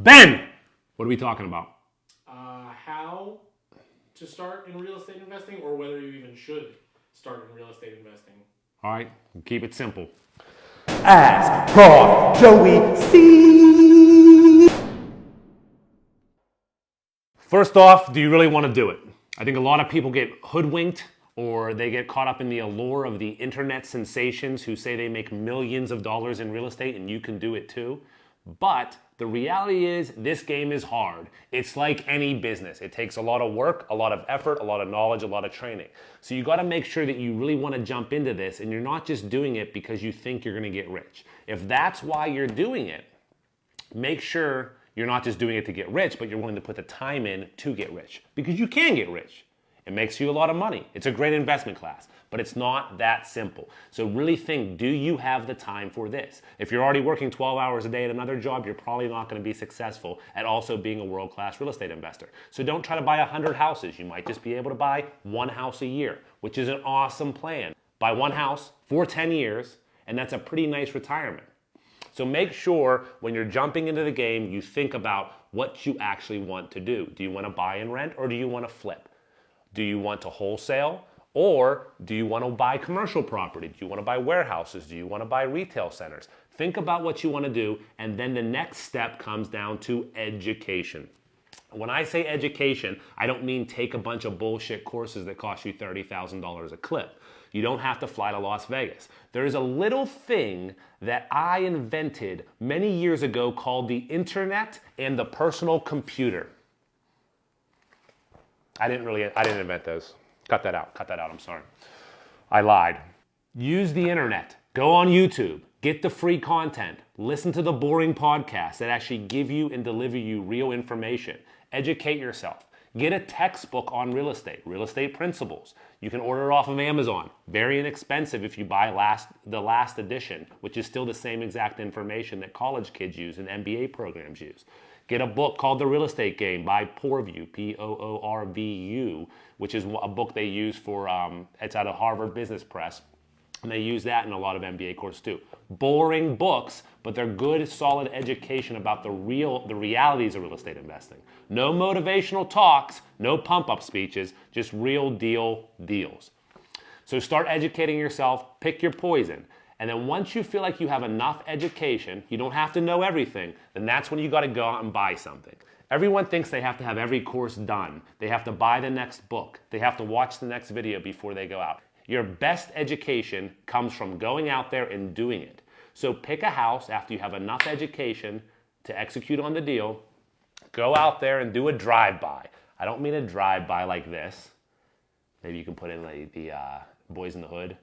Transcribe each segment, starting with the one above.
Ben, what are we talking about? How to start in real estate investing, or whether you even should start in real estate investing. All right, keep it simple. Ask Prof. Joey C. First off, do you really want to do it? I think a lot of people get hoodwinked or they get caught up in the allure of the internet sensations who say they make millions of dollars in real estate and you can do it too. But the reality is this game is hard. It's like any business. It takes a lot of work, a lot of effort, a lot of knowledge, a lot of training. So you got to make sure that you really want to jump into this and you're not just doing it because you think you're going to get rich. If that's why you're doing it, make sure you're not just doing it to get rich, but you're willing to put the time in to get rich, because you can get rich. It makes you a lot of money. It's a great investment class, but it's not that simple. So really think, do you have the time for this? If you're already working 12 hours a day at another job, you're probably not going to be successful at also being a world-class real estate investor. So don't try to buy 100 houses. You might just be able to buy one house a year, which is an awesome plan. Buy one house for 10 years, and that's a pretty nice retirement. So make sure when you're jumping into the game, you think about what you actually want to do. Do you want to buy and rent, or do you want to flip? Do you want to wholesale, or do you want to buy commercial property? Do you want to buy warehouses? Do you want to buy retail centers? Think about what you want to do, and then the next step comes down to education. When I say education, I don't mean take a bunch of bullshit courses that cost you $30,000 a clip. You don't have to fly to Las Vegas. There's a little thing that I invented many years ago called the internet and the personal computer. I didn't invent those. Cut that out, I'm sorry. I lied. Use the internet. Go on YouTube. Get the free content. Listen to the boring podcasts that actually give you and deliver you real information. Educate yourself. Get a textbook on real estate principles. You can order it off of Amazon. Very inexpensive if you buy the last edition, which is still the same exact information that college kids use and MBA programs use. Get a book called The Real Estate Game by Poorvu, P-O-O-R-V-U, which is a book they use for, it's out of Harvard Business Press. And they use that in a lot of MBA courses too. Boring books, but they're good, solid education about the realities of real estate investing. No motivational talks, no pump-up speeches, just real deal deals. So start educating yourself, pick your poison. And then once you feel like you have enough education, you don't have to know everything, then that's when you got to go out and buy something. Everyone thinks they have to have every course done. They have to buy the next book. They have to watch the next video before they go out. Your best education comes from going out there and doing it. So pick a house after you have enough education to execute on the deal. Go out there and do a drive-by. I don't mean a drive-by like this. Maybe you can put in like the Boys in the Hood.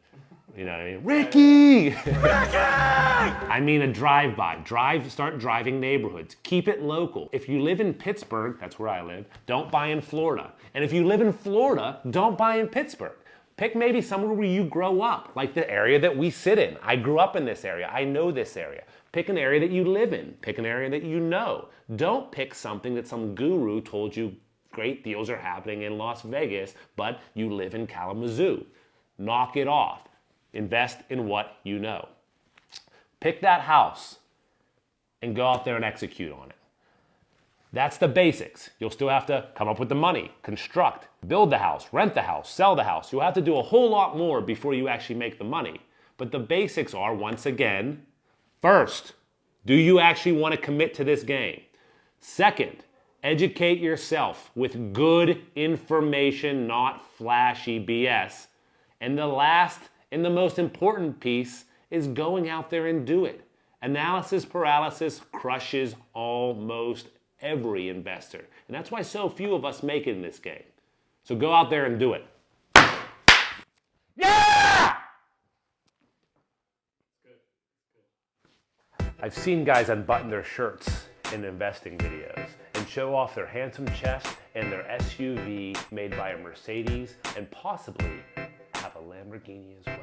You know what I mean? Ricky! I mean a drive-by. Start driving neighborhoods. Keep it local. If you live in Pittsburgh, that's where I live, don't buy in Florida. And if you live in Florida, don't buy in Pittsburgh. Pick maybe somewhere where you grow up, like the area that we sit in. I grew up in this area. I know this area. Pick an area that you live in. Pick an area that you know. Don't pick something that some guru told you great deals are happening in Las Vegas, but you live in Kalamazoo. Knock it off. Invest in what you know. Pick that house and go out there and execute on it. That's the basics. You'll still have to come up with the money, construct, build the house, rent the house, sell the house. You'll have to do a whole lot more before you actually make the money. But the basics are, once again, first, do you actually want to commit to this game? Second, educate yourself with good information, not flashy BS. And the last and the most important piece is going out there and do it. Analysis paralysis crushes almost every investor. And that's why so few of us make it in this game. So go out there and do it. Yeah! I've seen guys unbutton their shirts in investing videos and show off their handsome chest and their SUV made by a Mercedes and possibly have a Lamborghini as well.